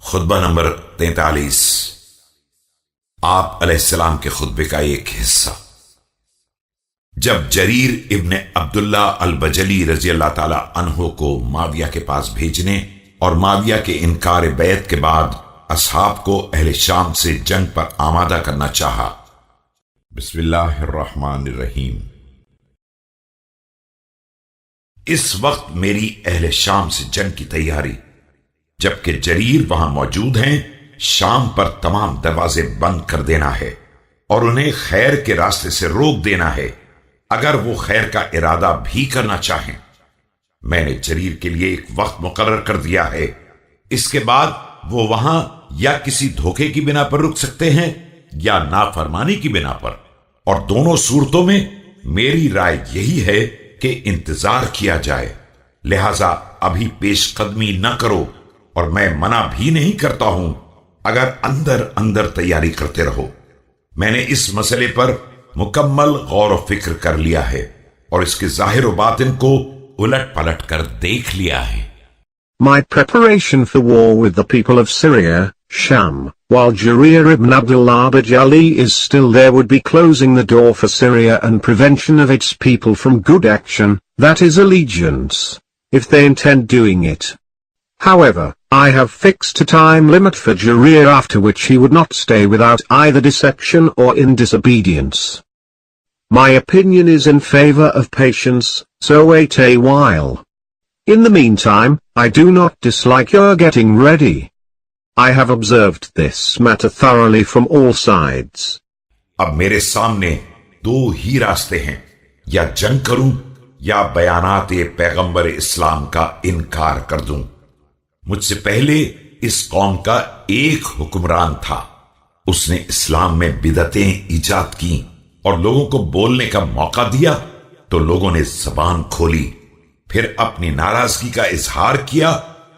خطبہ نمبر 43 آپ علیہ السلام کے خطبے کا ایک حصہ۔ جب جریر ابن عبداللہ البجلی رضی اللہ تعالی عنہ کو معاویہ کے پاس بھیجنے اور معاویہ کے انکار بیعت کے بعد اصحاب کو اہل شام سے جنگ پر آمادہ کرنا چاہا۔ بسم اللہ الرحمن الرحیم۔ اس وقت میری اہل شام سے جنگ کی تیاری، جبکہ جریر وہاں موجود ہیں، شام پر تمام دروازے بند کر دینا ہے اور انہیں خیر کے راستے سے روک دینا ہے اگر وہ خیر کا ارادہ بھی کرنا چاہیں۔ میں نے جریر کے لیے ایک وقت مقرر کر دیا ہے، اس کے بعد وہ وہاں یا کسی دھوکے کی بنا پر رک سکتے ہیں یا نافرمانی کی بنا پر، اور دونوں صورتوں میں میری رائے یہی ہے کہ انتظار کیا جائے، لہذا ابھی پیش قدمی نہ کرو، اور میں منع بھی نہیں کرتا ہوں اگر اندر اندر تیاری کرتے رہو۔ میں نے اس مسئلے پر مکمل غور و فکر کر لیا ہے اور اس کے ظاہر و باطن کو الٹ پلٹ کر دیکھ لیا ہے۔ My preparation for war with the people of Syria, Sham, while Jarir ibn Abdullah Bajali is still there, would be closing the door for Syria and prevention of its people from good action, that is allegiance, if they intend doing it. However, I have fixed a time limit for Jarir after which he would not stay without either dissection or in disobedience. My opinion is in favor of patience, so wait a while. In the meantime, I do not dislike your getting ready. I have observed this matter thoroughly from all sides. اب میرے سامنے دو ہی راستے ہیں، یا جنگ کروں یا بیانات پیغمبر اسلام کا انکار کر دوں۔ مجھ سے پہلے اس قوم کا ایک حکمران تھا، اس نے اسلام میں بدعتیں ایجاد کی اور لوگوں کو بولنے کا موقع دیا تو لوگوں نے زبان کھولی، پھر اپنی ناراضگی کا اظہار کیا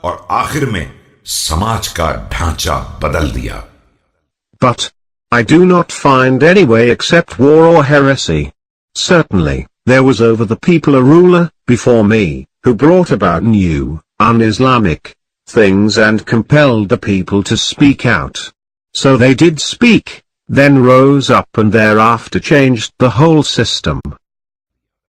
اور آخر میں سماج کا ڈھانچہ بدل دیا۔ But I do not find any way except war or heresy. Certainly, there was over the people a ruler before me, who brought about new, un-Islamic things and compelled the people to speak out. So they did speak, then rose up and thereafter changed the whole system.